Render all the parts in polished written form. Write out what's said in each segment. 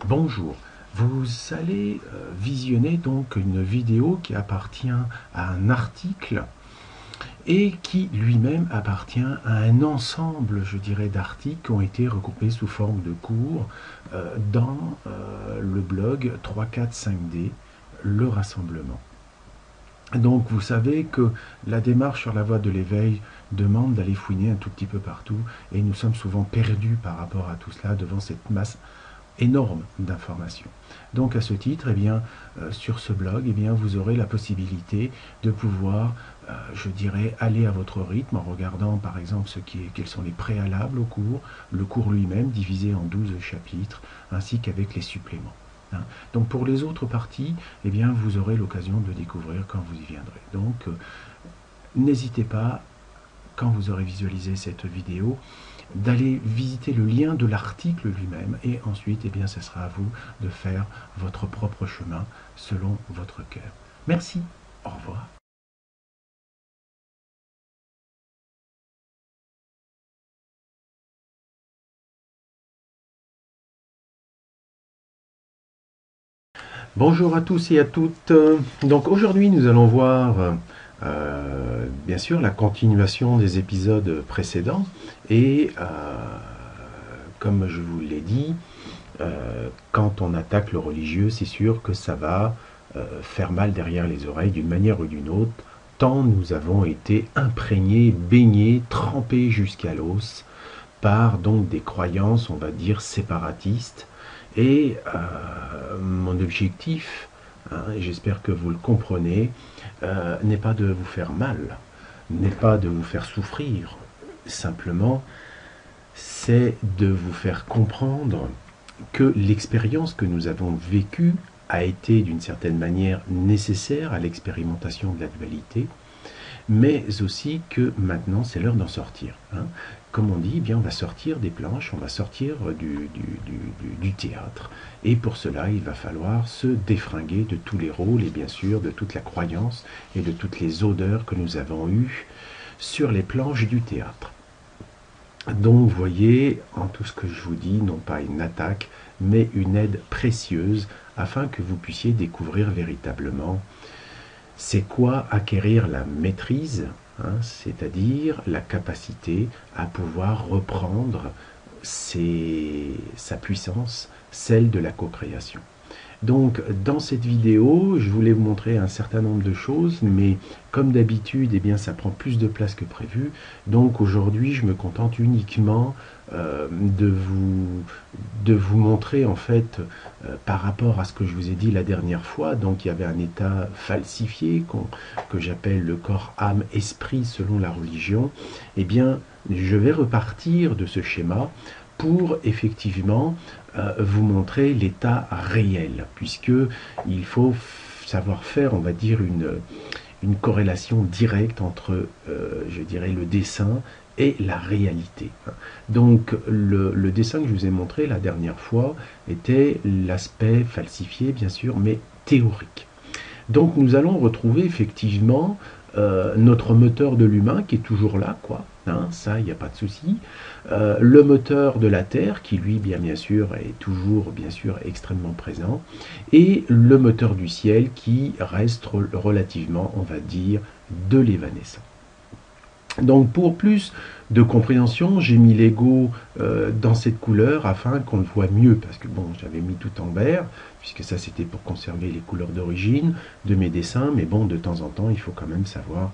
Bonjour, vous allez visionner donc une vidéo qui appartient à un article et qui lui-même appartient à un ensemble, je dirais, d'articles qui ont été regroupés sous forme de cours dans le blog 345D, le rassemblement. Donc vous savez que la démarche sur la voie de l'éveil demande d'aller fouiner un tout petit peu partout et nous sommes souvent perdus par rapport à tout cela devant cette masse énorme d'informations. Donc à ce titre, sur ce blog, vous aurez la possibilité de pouvoir, je dirais, aller à votre rythme en regardant par exemple quels sont les préalables au cours, le cours lui-même divisé en 12 chapitres, ainsi qu'avec les suppléments. Donc pour les autres parties, vous aurez l'occasion de découvrir quand vous y viendrez. Donc n'hésitez pas, quand vous aurez visualisé cette vidéo, d'aller visiter le lien de l'article lui-même et ensuite, ce sera à vous de faire votre propre chemin selon votre cœur. Merci, au revoir. Bonjour à tous et à toutes. Donc aujourd'hui, nous allons voir bien sûr la continuation des épisodes précédents et comme je vous l'ai dit, quand on attaque le religieux, c'est sûr que ça va faire mal derrière les oreilles d'une manière ou d'une autre, tant nous avons été imprégnés, baignés, trempés jusqu'à l'os par donc des croyances, on va dire, séparatistes. Et mon objectif, et j'espère que vous le comprenez, n'est pas de vous faire mal, n'est pas de vous faire souffrir, simplement c'est de vous faire comprendre que l'expérience que nous avons vécue a été d'une certaine manière nécessaire à l'expérimentation de la dualité, mais aussi que maintenant c'est l'heure d'en sortir. Comme on dit, on va sortir des planches, on va sortir du théâtre, et pour cela il va falloir se défringuer de tous les rôles et bien sûr de toute la croyance et de toutes les odeurs que nous avons eues sur les planches du théâtre. Donc, voyez, en tout ce que je vous dis, non pas une attaque, mais une aide précieuse afin que vous puissiez découvrir véritablement c'est quoi acquérir la maîtrise, c'est-à-dire la capacité à pouvoir reprendre sa puissance, celle de la co-création. Donc dans cette vidéo, je voulais vous montrer un certain nombre de choses, mais comme d'habitude, ça prend plus de place que prévu. Donc aujourd'hui, je me contente uniquement de vous montrer en fait par rapport à ce que je vous ai dit la dernière fois. Donc il y avait un état falsifié que j'appelle le corps, âme, esprit selon la religion. Je vais repartir de ce schéma pour effectivement vous montrer l'état réel, puisque il faut savoir faire, on va dire, une corrélation directe entre, je dirais, le dessin et la réalité. Donc le dessin que je vous ai montré la dernière fois était l'aspect falsifié, bien sûr, mais théorique. Donc nous allons retrouver effectivement notre moteur de l'humain qui est toujours là, quoi. Ça, il n'y a pas de souci. Le moteur de la Terre, qui lui, bien sûr, est toujours, bien sûr, extrêmement présent. Et le moteur du ciel, qui reste relativement, on va dire, de l'évanescent. Donc, pour plus de compréhension, j'ai mis l'ego dans cette couleur afin qu'on le voit mieux. Parce que, bon, j'avais mis tout en vert, puisque ça, c'était pour conserver les couleurs d'origine de mes dessins. Mais bon, de temps en temps, il faut quand même savoir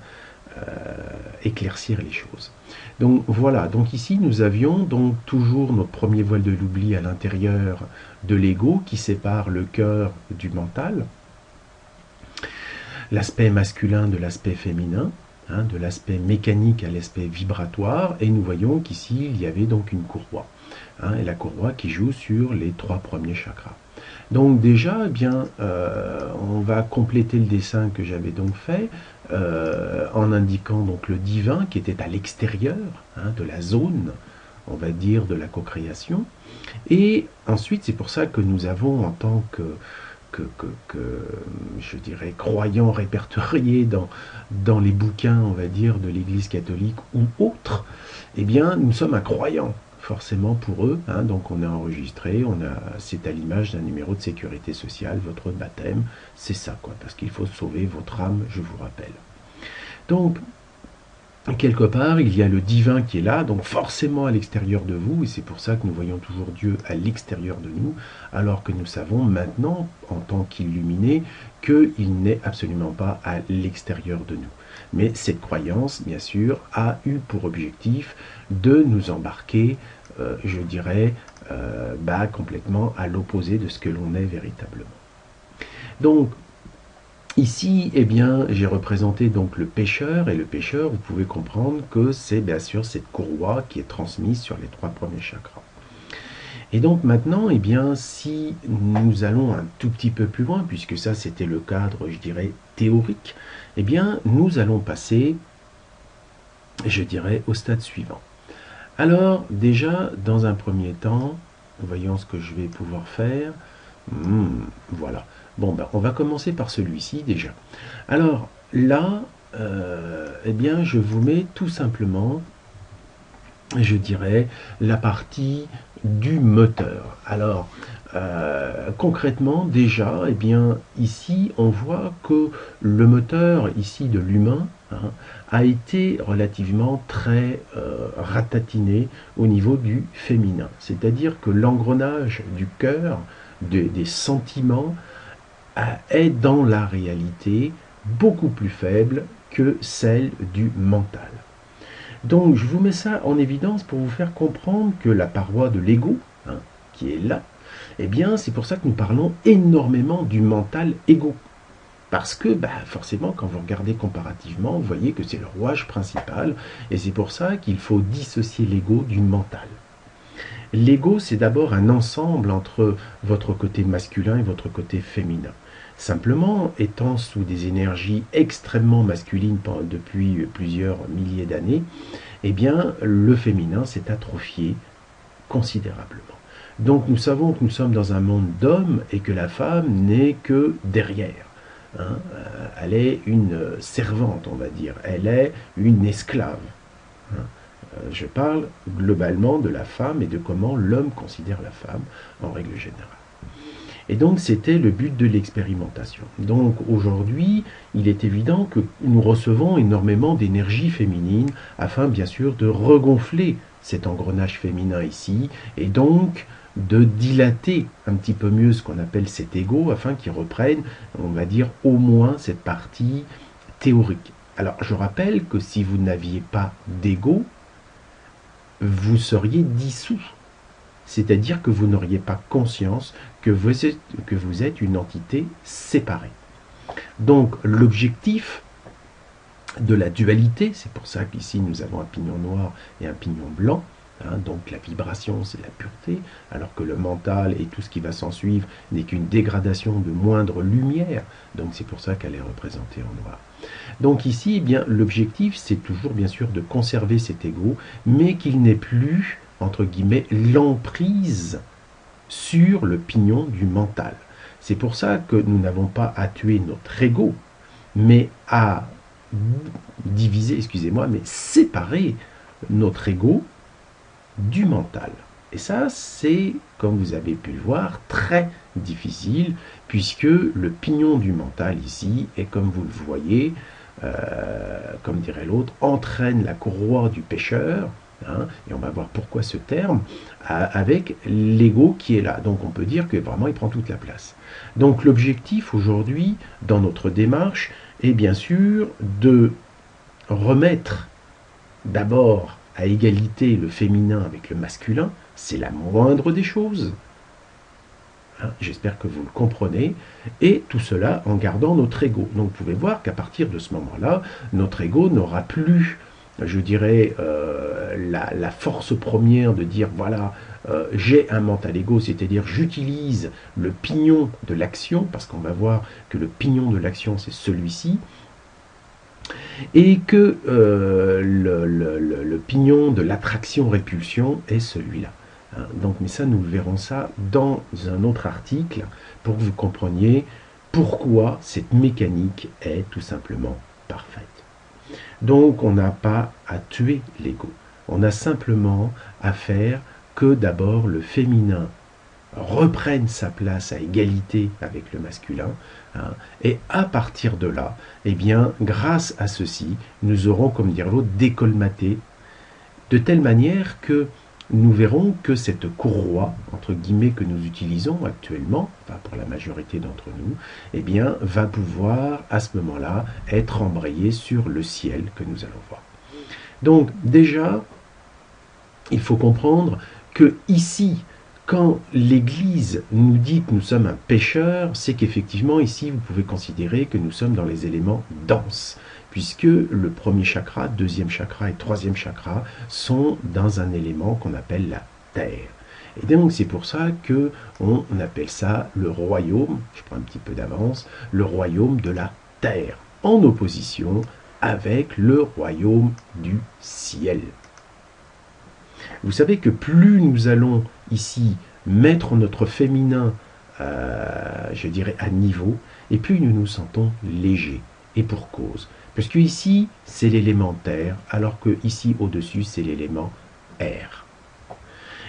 éclaircir les choses. Donc voilà, donc ici nous avions donc toujours notre premier voile de l'oubli à l'intérieur de l'ego qui sépare le cœur du mental, l'aspect masculin de l'aspect féminin, de l'aspect mécanique à l'aspect vibratoire, et nous voyons qu'ici il y avait donc une courroie, et la courroie qui joue sur les 3 premiers chakras. Donc déjà, on va compléter le dessin que j'avais donc fait en indiquant donc le divin qui était à l'extérieur de la zone, on va dire, de la co-création. Et ensuite, c'est pour ça que nous avons, en tant que je dirais, croyants répertoriés dans les bouquins, on va dire, de l'Église catholique ou autres, nous sommes un croyant. forcément pour eux, hein, donc on est enregistré, c'est à l'image d'un numéro de sécurité sociale, votre baptême, c'est ça, quoi, parce qu'il faut sauver votre âme, je vous rappelle. Donc, quelque part, il y a le divin qui est là, donc forcément à l'extérieur de vous, et c'est pour ça que nous voyons toujours Dieu à l'extérieur de nous, alors que nous savons maintenant, en tant qu'illuminés, qu'il n'est absolument pas à l'extérieur de nous. Mais cette croyance, bien sûr, a eu pour objectif de nous embarquer, je dirais, complètement à l'opposé de ce que l'on est véritablement. Donc, ici, eh bien, j'ai représenté donc le pécheur, et le pécheur, vous pouvez comprendre que c'est bien sûr cette courroie qui est transmise sur les 3 premiers chakras. Et donc maintenant, eh bien, si nous allons un tout petit peu plus loin, puisque ça c'était le cadre, je dirais, théorique, eh bien, nous allons passer, je dirais, au stade suivant. Alors, déjà, dans un premier temps, voyons ce que je vais pouvoir faire. Voilà. Bon, on va commencer par celui-ci déjà. Alors là, eh bien, je vous mets tout simplement, je dirais, la partie du moteur. Alors, concrètement, déjà, eh bien, ici, on voit que le moteur ici de l'humain a été relativement très ratatiné au niveau du féminin. C'est-à-dire que l'engrenage du cœur, des sentiments, est dans la réalité beaucoup plus faible que celle du mental. Donc je vous mets ça en évidence pour vous faire comprendre que la paroi de l'ego, qui est là, eh bien c'est pour ça que nous parlons énormément du mental égo. Parce que forcément, quand vous regardez comparativement, vous voyez que c'est le rouage principal, et c'est pour ça qu'il faut dissocier l'ego du mental. L'ego, c'est d'abord un ensemble entre votre côté masculin et votre côté féminin. Simplement, étant sous des énergies extrêmement masculines depuis plusieurs milliers d'années, eh bien, le féminin s'est atrophié considérablement. Donc nous savons que nous sommes dans un monde d'hommes et que la femme n'est que derrière. Elle est une servante, on va dire. Elle est une esclave. Je parle globalement de la femme et de comment l'homme considère la femme en règle générale. Et donc c'était le but de l'expérimentation. Donc aujourd'hui, il est évident que nous recevons énormément d'énergie féminine afin bien sûr de regonfler cet engrenage féminin ici et donc de dilater un petit peu mieux ce qu'on appelle cet ego afin qu'il reprenne, on va dire, au moins cette partie théorique. Alors je rappelle que si vous n'aviez pas d'ego, vous seriez dissous. C'est-à-dire que vous n'auriez pas conscience que vous êtes une entité séparée. Donc l'objectif de la dualité, c'est pour ça qu'ici nous avons un pignon noir et un pignon blanc, donc la vibration c'est la pureté, alors que le mental et tout ce qui va s'en suivre n'est qu'une dégradation de moindre lumière, donc c'est pour ça qu'elle est représentée en noir. Donc ici, eh bien, l'objectif c'est toujours bien sûr de conserver cet ego, mais qu'il n'ait plus entre guillemets, l'emprise sur le pignon du mental. C'est pour ça que nous n'avons pas à tuer notre ego, mais à diviser, excusez-moi, mais séparer notre ego du mental. Et ça, c'est, comme vous avez pu le voir, très difficile, puisque le pignon du mental ici, est comme vous le voyez, comme dirait l'autre, entraîne la courroie du pécheur, et on va voir pourquoi ce terme, avec l'ego qui est là. Donc on peut dire que vraiment il prend toute la place. Donc l'objectif aujourd'hui, dans notre démarche, est bien sûr de remettre d'abord à égalité le féminin avec le masculin, c'est la moindre des choses. J'espère que vous le comprenez, et tout cela en gardant notre ego. Donc vous pouvez voir qu'à partir de ce moment-là, notre ego n'aura plus, je dirais, la force première de dire, voilà, j'ai un mental ego, c'est-à-dire j'utilise le pignon de l'action, parce qu'on va voir que le pignon de l'action, c'est celui-ci, et que le pignon de l'attraction-répulsion est celui-là. Donc, mais ça, nous verrons ça dans un autre article pour que vous compreniez pourquoi cette mécanique est tout simplement parfaite. Donc, on n'a pas à tuer l'ego. On a simplement à faire que d'abord le féminin reprenne sa place à égalité avec le masculin, hein, et à partir de là, eh bien, grâce à ceci, nous aurons, comme dire l'autre, décolmaté, de telle manière que nous verrons que cette courroie, entre guillemets, que nous utilisons actuellement, enfin pour la majorité d'entre nous, eh bien, va pouvoir, à ce moment-là, être embrayée sur le ciel que nous allons voir. Donc, déjà, il faut comprendre que ici, quand l'Église nous dit que nous sommes un pécheur, c'est qu'effectivement, ici, vous pouvez considérer que nous sommes dans les éléments denses, puisque le premier chakra, deuxième chakra et troisième chakra sont dans un élément qu'on appelle la terre. Et donc, c'est pour ça qu'on appelle ça le royaume, je prends un petit peu d'avance, le royaume de la terre, en opposition avec le royaume du ciel. Vous savez que plus nous allons ici mettre notre féminin, je dirais, à niveau, et plus nous nous sentons légers, et pour cause. Parce que ici, c'est l'élément terre, alors que ici, au-dessus, c'est l'élément air.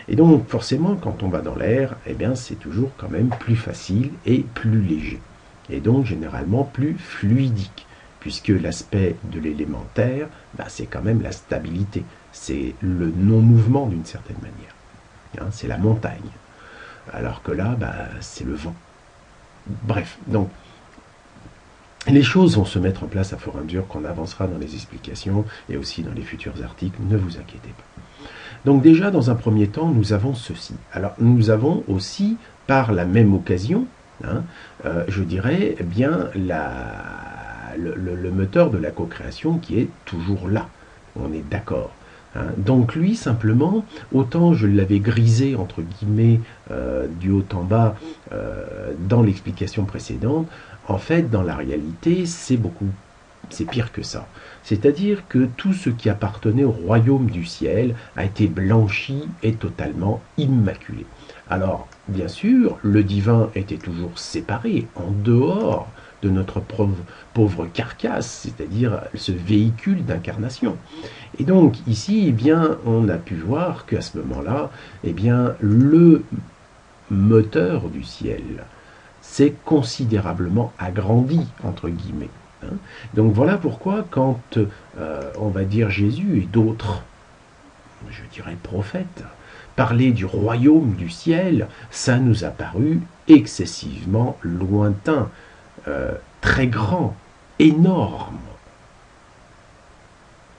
Et donc, forcément, quand on va dans l'air, eh bien, c'est toujours quand même plus facile et plus léger. Et donc, généralement, plus fluidique, puisque l'aspect de l'élément terre, bah, c'est quand même la stabilité. C'est le non-mouvement d'une certaine manière. Hein, c'est la montagne. Alors que là, bah, c'est le vent. Bref, donc, les choses vont se mettre en place à fur et à mesure qu'on avancera dans les explications et aussi dans les futurs articles, ne vous inquiétez pas. Donc déjà, dans un premier temps, nous avons ceci. Alors, nous avons aussi, par la même occasion, hein, je dirais, eh bien, le moteur de la co-création qui est toujours là. On est d'accord. Hein. Donc lui, simplement, autant je l'avais grisé, entre guillemets, du haut en bas, dans l'explication précédente, en fait, dans la réalité, c'est pire que ça. C'est-à-dire que tout ce qui appartenait au royaume du ciel a été blanchi et totalement immaculé. Alors, bien sûr, le divin était toujours séparé, en dehors de notre pauvre carcasse, c'est-à-dire ce véhicule d'incarnation. Et donc, ici, eh bien, on a pu voir qu'à ce moment-là, eh bien, le moteur du ciel s'est considérablement agrandi, entre guillemets. Hein. Donc voilà pourquoi quand, on va dire, Jésus et d'autres, je dirais prophètes, parlaient du royaume du ciel, ça nous a paru excessivement lointain, très grand, énorme.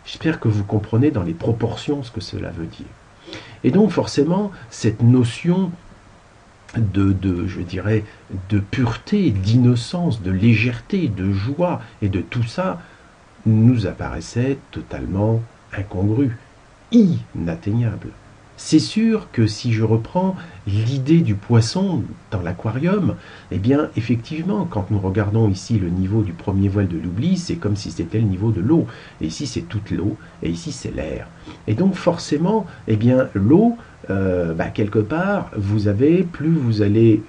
J'espère que vous comprenez dans les proportions ce que cela veut dire. Et donc forcément, cette notion je dirais, de pureté, d'innocence, de légèreté, de joie et de tout ça, nous apparaissait totalement incongru, inatteignable. C'est sûr que si je reprends l'idée du poisson dans l'aquarium, eh bien, effectivement, quand nous regardons ici le niveau du premier voile de l'oubli, c'est comme si c'était le niveau de l'eau. Et ici, c'est toute l'eau, et ici, c'est l'air. Et donc, forcément, eh bien, l'eau, quelque part, plus vous allez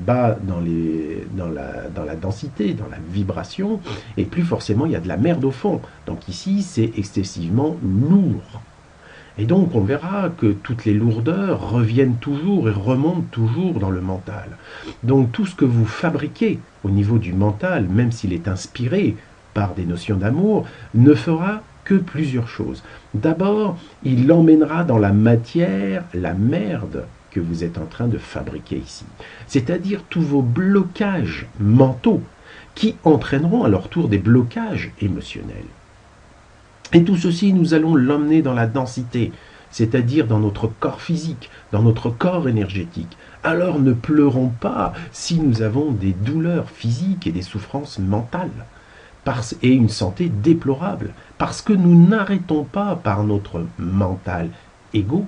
bas dans la densité, dans la vibration, et plus forcément, il y a de la merde au fond. Donc ici, c'est excessivement lourd. Et donc on verra que toutes les lourdeurs reviennent toujours et remontent toujours dans le mental. Donc tout ce que vous fabriquez au niveau du mental, même s'il est inspiré par des notions d'amour, ne fera que plusieurs choses. D'abord, il emmènera dans la matière la merde que vous êtes en train de fabriquer ici. C'est-à-dire tous vos blocages mentaux qui entraîneront à leur tour des blocages émotionnels. Et tout ceci, nous allons l'emmener dans la densité, c'est-à-dire dans notre corps physique, dans notre corps énergétique. Alors ne pleurons pas si nous avons des douleurs physiques et des souffrances mentales, et une santé déplorable, parce que nous n'arrêtons pas par notre mental égo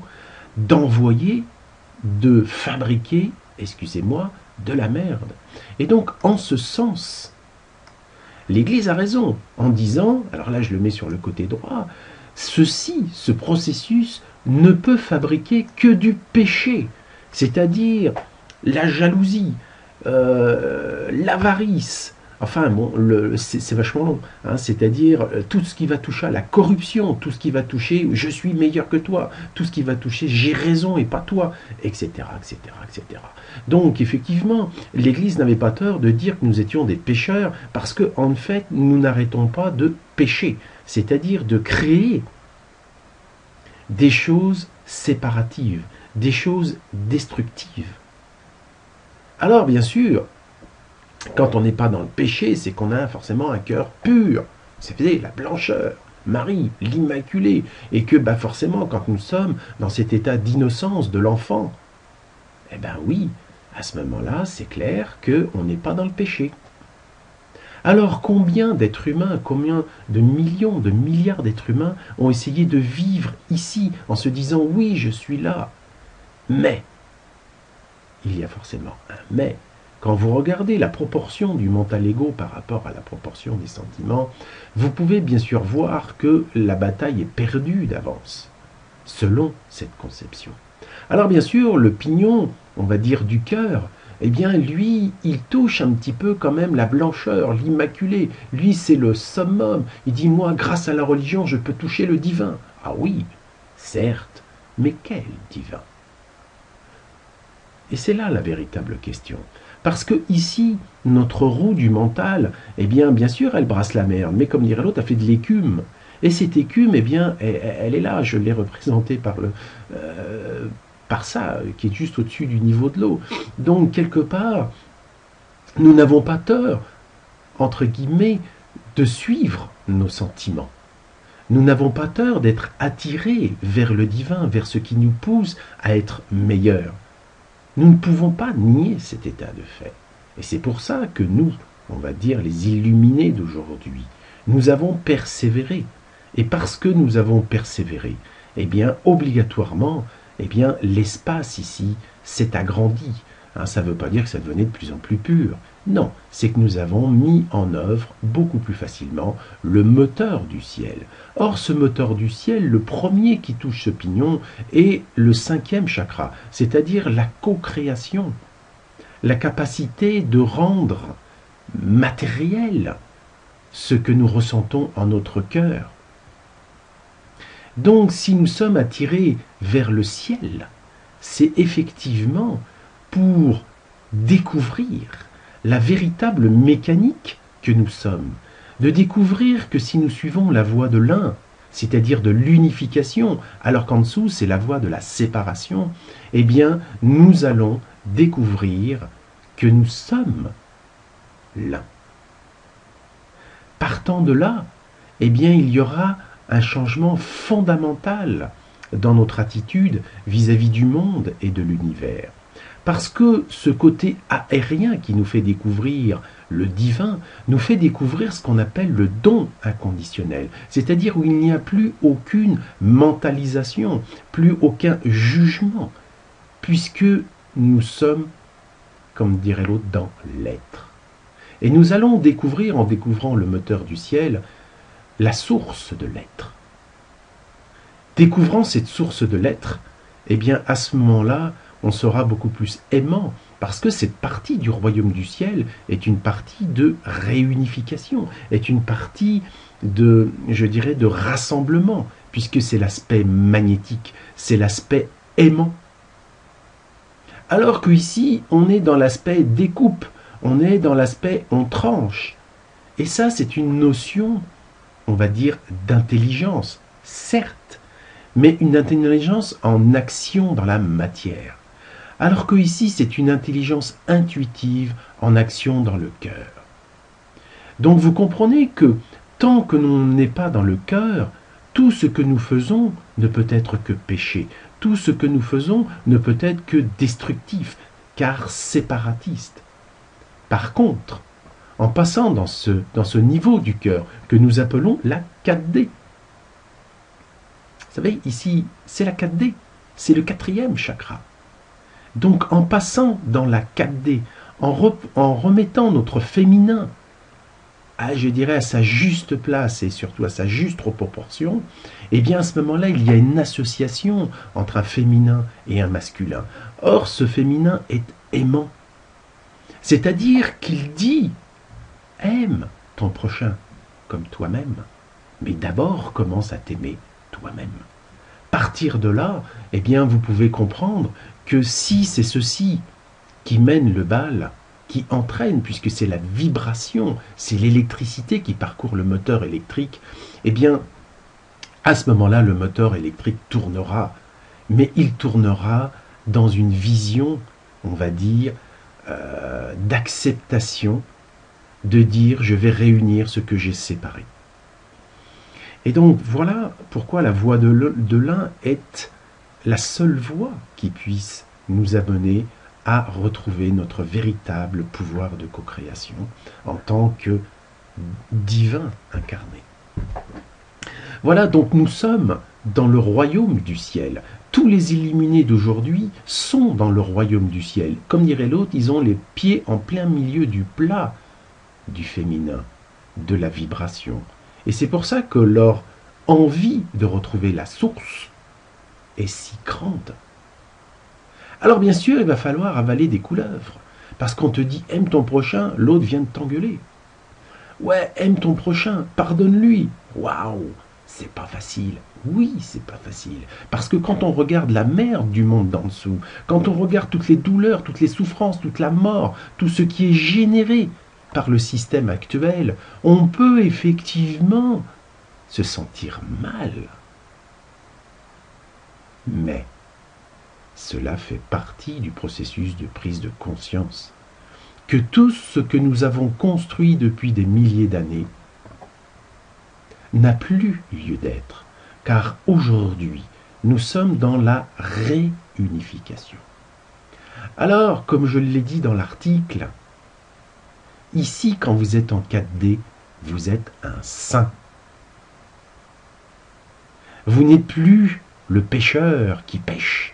d'envoyer, de fabriquer, excusez-moi, de la merde. Et donc, en ce sens, l'Église a raison en disant, alors là je le mets sur le côté droit, ce processus ne peut fabriquer que du péché, c'est-à-dire la jalousie, l'avarice, Enfin, bon, c'est vachement long. Hein, c'est-à-dire tout ce qui va toucher à la corruption, tout ce qui va toucher je suis meilleur que toi, tout ce qui va toucher j'ai raison et pas toi, etc., etc., etc. Donc, effectivement, l'Église n'avait pas tort de dire que nous étions des pécheurs parce que, en fait, nous n'arrêtons pas de pécher, c'est-à-dire de créer des choses séparatives, des choses destructives. Alors, bien sûr, quand on n'est pas dans le péché, c'est qu'on a forcément un cœur pur. C'est la blancheur, Marie, l'Immaculée. Et que forcément, quand nous sommes dans cet état d'innocence de l'enfant, eh bien oui, à ce moment-là, c'est clair qu'on n'est pas dans le péché. Alors combien d'êtres humains, combien de millions, de milliards d'êtres humains ont essayé de vivre ici en se disant « oui, je suis là ». Mais, il y a forcément un « mais ». Quand vous regardez la proportion du mental ego par rapport à la proportion des sentiments, vous pouvez bien sûr voir que la bataille est perdue d'avance, selon cette conception. Alors bien sûr, le pignon, on va dire du cœur, eh bien lui, il touche un petit peu quand même la blancheur, l'immaculé. Lui, c'est le summum. Il dit, moi, grâce à la religion, je peux toucher le divin. Ah oui, certes, mais quel divin? Et c'est là la véritable question. Parce que ici, notre roue du mental, eh bien sûr, elle brasse la merde, mais comme dirait l'autre, elle fait de l'écume. Et cette écume, eh bien, elle est là, je l'ai représentée par ça, qui est juste au-dessus du niveau de l'eau. Donc, quelque part, nous n'avons pas tort, entre guillemets, de suivre nos sentiments. Nous n'avons pas tort d'être attirés vers le divin, vers ce qui nous pousse à être meilleurs. Nous ne pouvons pas nier cet état de fait. Et c'est pour ça que nous, on va dire les illuminés d'aujourd'hui, nous avons persévéré. Et parce que nous avons persévéré, eh bien, obligatoirement, eh bien, l'espace ici s'est agrandi. Ça ne veut pas dire que ça devenait de plus en plus pur. Non, c'est que nous avons mis en œuvre beaucoup plus facilement le moteur du ciel. Or, ce moteur du ciel, le premier qui touche ce pignon est le 5e chakra, c'est-à-dire la co-création, la capacité de rendre matériel ce que nous ressentons en notre cœur. Donc, si nous sommes attirés vers le ciel, c'est effectivement pour découvrir la véritable mécanique que nous sommes, de découvrir que si nous suivons la voie de l'un, c'est-à-dire de l'unification, alors qu'en dessous c'est la voie de la séparation, eh bien nous allons découvrir que nous sommes l'un. Partant de là, eh bien il y aura un changement fondamental dans notre attitude vis-à-vis du monde et de l'univers. Parce que ce côté aérien qui nous fait découvrir le divin, nous fait découvrir ce qu'on appelle le don inconditionnel, c'est-à-dire où il n'y a plus aucune mentalisation, plus aucun jugement, puisque nous sommes, comme dirait l'autre, dans l'être. Et nous allons découvrir, en découvrant le moteur du ciel, la source de l'être. Découvrant cette source de l'être, eh bien à ce moment-là, on sera beaucoup plus aimant, parce que cette partie du royaume du ciel est une partie de réunification, est une partie de, je dirais, de rassemblement, puisque c'est l'aspect magnétique, c'est l'aspect aimant. Alors qu'ici, on est dans l'aspect découpe, on est dans l'aspect on tranche. Et ça, c'est une notion, on va dire, d'intelligence, certes, mais une intelligence en action dans la matière. Alors que ici, c'est une intelligence intuitive en action dans le cœur. Donc vous comprenez que tant que l'on n'est pas dans le cœur, tout ce que nous faisons ne peut être que péché. Tout ce que nous faisons ne peut être que destructif, car séparatiste. Par contre, en passant dans ce niveau du cœur que nous appelons la 4D, vous savez, ici, c'est la 4D, c'est le 4e chakra. Donc en passant dans la 4D, en remettant notre féminin, je dirais à sa juste place et surtout à sa juste proportion, eh bien à ce moment-là, il y a une association entre un féminin et un masculin. Or, ce féminin est aimant. C'est-à-dire qu'il dit Aime ton prochain comme toi-même, mais d'abord commence à t'aimer toi-même. Partir de là, eh bien, vous pouvez comprendre que si c'est ceci qui mène le bal, qui entraîne, puisque c'est la vibration, c'est l'électricité qui parcourt le moteur électrique, eh bien, à ce moment-là, le moteur électrique tournera, mais il tournera dans une vision, on va dire, d'acceptation, de dire je vais réunir ce que j'ai séparé. Et donc voilà pourquoi la voie de l'un est la seule voie qui puisse nous amener à retrouver notre véritable pouvoir de co-création en tant que divin incarné. Voilà, donc nous sommes dans le royaume du ciel. Tous les illuminés d'aujourd'hui sont dans le royaume du ciel. Comme dirait l'autre, ils ont les pieds en plein milieu du plat du féminin, de la vibration. Et c'est pour ça que leur envie de retrouver la source est si grande. Alors bien sûr, il va falloir avaler des couleuvres. Parce qu'on te dit, aime ton prochain, l'autre vient de t'engueuler. Ouais, aime ton prochain, pardonne-lui. Waouh, c'est pas facile. Oui, c'est pas facile. Parce que quand on regarde la merde du monde d'en dessous, quand on regarde toutes les douleurs, toutes les souffrances, toute la mort, tout ce qui est généré par le système actuel, on peut effectivement se sentir mal. Mais cela fait partie du processus de prise de conscience que tout ce que nous avons construit depuis des milliers d'années n'a plus lieu d'être, car aujourd'hui, nous sommes dans la réunification. Alors, comme je l'ai dit dans l'article, ici, quand vous êtes en 4D, vous êtes un saint. Vous n'êtes plus le pêcheur qui pêche,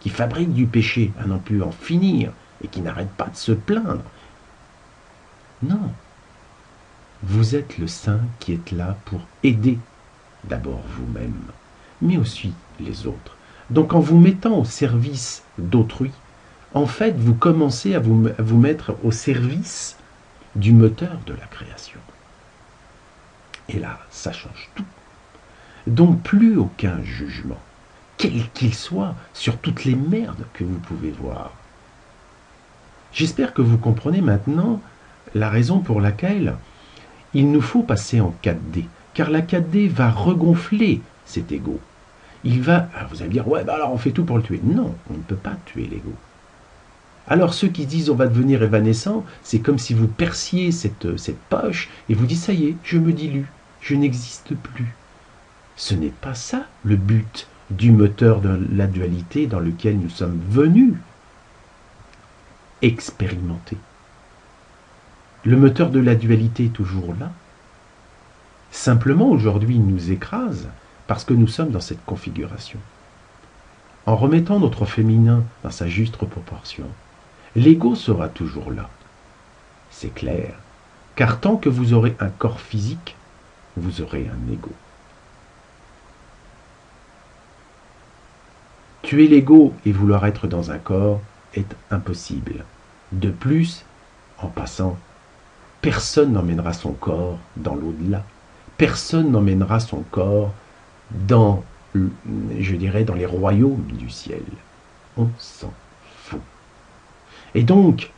qui fabrique du péché à n'en plus en finir et qui n'arrête pas de se plaindre. Non. Vous êtes le saint qui est là pour aider d'abord vous-même, mais aussi les autres. Donc en vous mettant au service d'autrui, en fait, vous commencez à vous mettre au service du moteur de la création. Et là, ça change tout. Donc plus aucun jugement, quel qu'il soit, sur toutes les merdes que vous pouvez voir. J'espère que vous comprenez maintenant la raison pour laquelle il nous faut passer en 4D, car la 4D va regonfler cet ego. Il va, vous allez me dire, ouais, bah alors on fait tout pour le tuer. Non, on ne peut pas tuer l'ego. Alors ceux qui disent on va devenir évanescent, c'est comme si vous perciez cette poche et vous dites ça y est, je me dilue, je n'existe plus. Ce n'est pas ça le but du moteur de la dualité dans lequel nous sommes venus expérimenter. Le moteur de la dualité est toujours là. Simplement, aujourd'hui, il nous écrase parce que nous sommes dans cette configuration. En remettant notre féminin dans sa juste proportion, l'ego sera toujours là. C'est clair, car tant que vous aurez un corps physique, vous aurez un ego. Tuer l'ego et vouloir être dans un corps est impossible. De plus, en passant, personne n'emmènera son corps dans l'au-delà. Personne n'emmènera son corps dans, je dirais, dans les royaumes du ciel. On s'en fout. Et donc,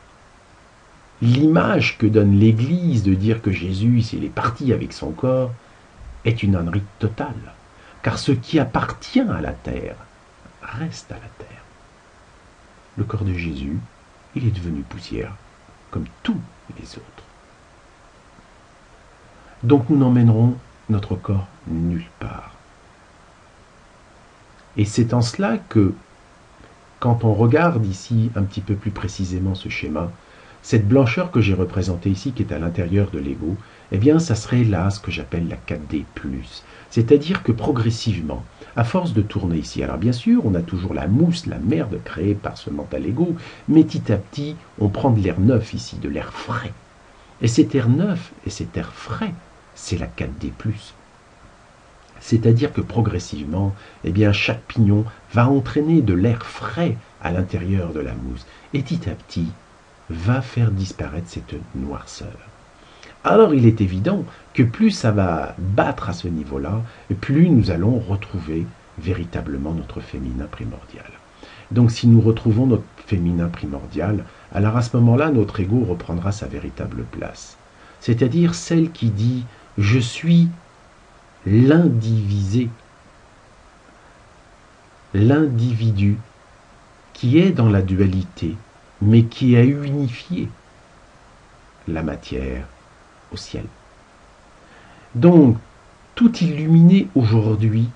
l'image que donne l'Église de dire que Jésus, s'il est parti avec son corps, est une ânerie totale. Car ce qui appartient à la terre reste à la terre. Le corps de Jésus, il est devenu poussière, comme tous les autres. Donc nous n'emmènerons notre corps nulle part. Et c'est en cela que, quand on regarde ici un petit peu plus précisément ce schéma, cette blancheur que j'ai représentée ici, qui est à l'intérieur de l'ego, eh bien ça serait là ce que j'appelle la 4D+. C'est-à-dire que progressivement, à force de tourner ici, alors bien sûr, on a toujours la mousse, la merde créée par ce mental ego, mais petit à petit, on prend de l'air neuf ici, de l'air frais. Et cet air neuf et cet air frais, c'est la 4D+. C'est-à-dire que progressivement, eh bien, chaque pignon va entraîner de l'air frais à l'intérieur de la mousse, et petit à petit, va faire disparaître cette noirceur. Alors il est évident que plus ça va battre à ce niveau-là, plus nous allons retrouver véritablement notre féminin primordial. Donc si nous retrouvons notre féminin primordial, alors à ce moment-là, notre ego reprendra sa véritable place. C'est-à-dire celle qui dit « je suis l'indivisé », l'individu qui est dans la dualité, mais qui a unifié la matière au ciel. Donc, tout illuminé aujourd'hui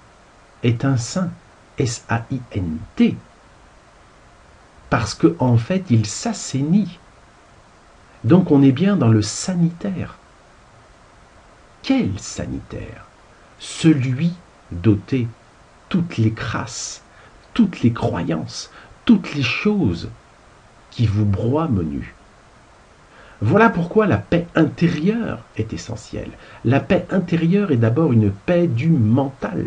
est un saint, S-A-I-N-T, parce qu'en fait, il s'assainit. Donc, on est bien dans le sanitaire. Quel sanitaire? Celui doté toutes les crasses, toutes les croyances, toutes les choses qui vous broient menu. Voilà pourquoi la paix intérieure est essentielle. La paix intérieure est d'abord une paix du mental.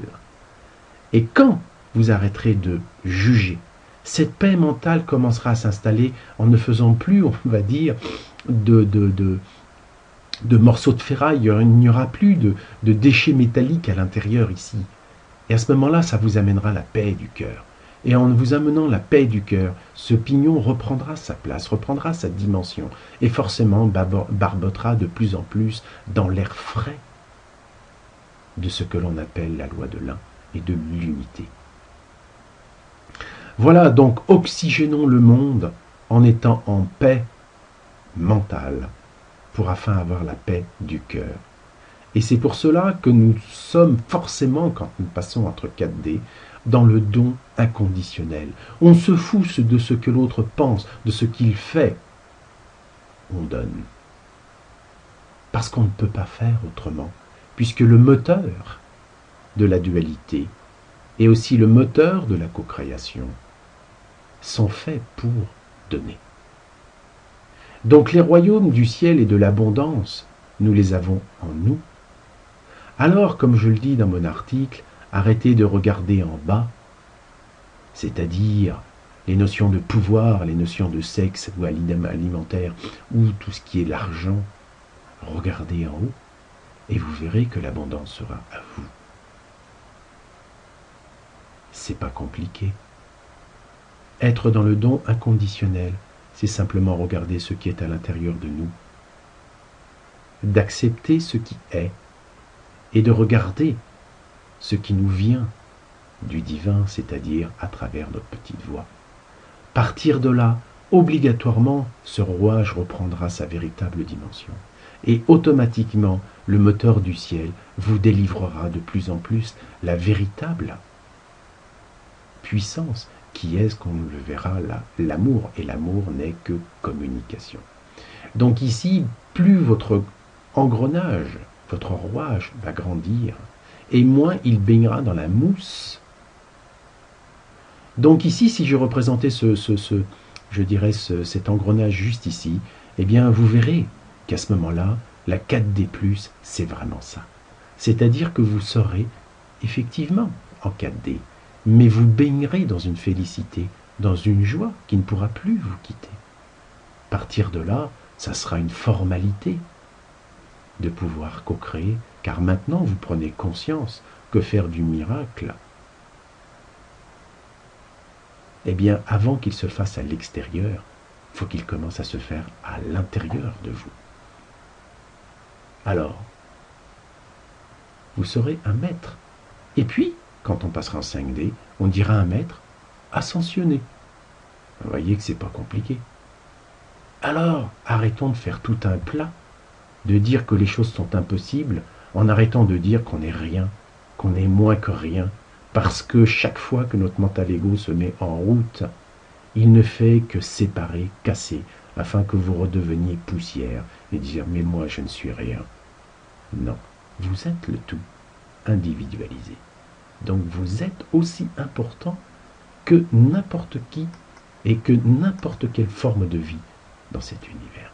Et quand vous arrêterez de juger, cette paix mentale commencera à s'installer en ne faisant plus, on va dire, de morceaux de ferraille. Il n'y aura plus de déchets métalliques à l'intérieur ici. Et à ce moment-là, ça vous amènera la paix du cœur. Et en vous amenant la paix du cœur, ce pignon reprendra sa place, reprendra sa dimension, et forcément barbotera de plus en plus dans l'air frais de ce que l'on appelle la loi de l'un et de l'unité. Voilà, donc oxygénons le monde en étant en paix mentale, pour afin avoir la paix du cœur. Et c'est pour cela que nous sommes forcément, quand nous passons entre 4D, dans le don inconditionnel. On se fout de ce que l'autre pense, de ce qu'il fait. On donne. Parce qu'on ne peut pas faire autrement, puisque le moteur de la dualité et aussi le moteur de la co-création sont faits pour donner. Donc les royaumes du ciel et de l'abondance, nous les avons en nous. Alors, comme je le dis dans mon article, arrêtez de regarder en bas, c'est-à-dire les notions de pouvoir, les notions de sexe ou alimentaire, ou tout ce qui est l'argent. Regardez en haut et vous verrez que l'abondance sera à vous. C'est pas compliqué. Être dans le don inconditionnel, c'est simplement regarder ce qui est à l'intérieur de nous, d'accepter ce qui est et de regarder ce qui nous vient du divin, c'est-à-dire à travers notre petite voix. Partir de là, obligatoirement, ce rouage reprendra sa véritable dimension. Et automatiquement, le moteur du ciel vous délivrera de plus en plus la véritable puissance qui est, ce qu'on le verra là, l'amour. Et l'amour n'est que communication. Donc ici, plus votre engrenage, votre rouage va grandir, et moins il baignera dans la mousse. Donc ici, si je représentais cet engrenage juste ici, eh bien vous verrez qu'à ce moment-là, la 4D+, c'est vraiment ça. C'est-à-dire que vous serez effectivement en 4D, mais vous baignerez dans une félicité, dans une joie qui ne pourra plus vous quitter. À partir de là, ça sera une formalité de pouvoir co-créer, car maintenant vous prenez conscience que faire du miracle, eh bien, avant qu'il se fasse à l'extérieur, il faut qu'il commence à se faire à l'intérieur de vous. Alors, vous serez un maître. Et puis, quand on passera en 5D, on dira un maître ascensionné. Vous voyez que c'est pas compliqué. Alors, arrêtons de faire tout un plat, de dire que les choses sont impossibles, en arrêtant de dire qu'on n'est rien, qu'on est moins que rien, parce que chaque fois que notre mental ego se met en route, il ne fait que séparer, casser, afin que vous redeveniez poussière et dire « mais moi je ne suis rien ». Non, vous êtes le tout, individualisé. Donc vous êtes aussi important que n'importe qui et que n'importe quelle forme de vie dans cet univers.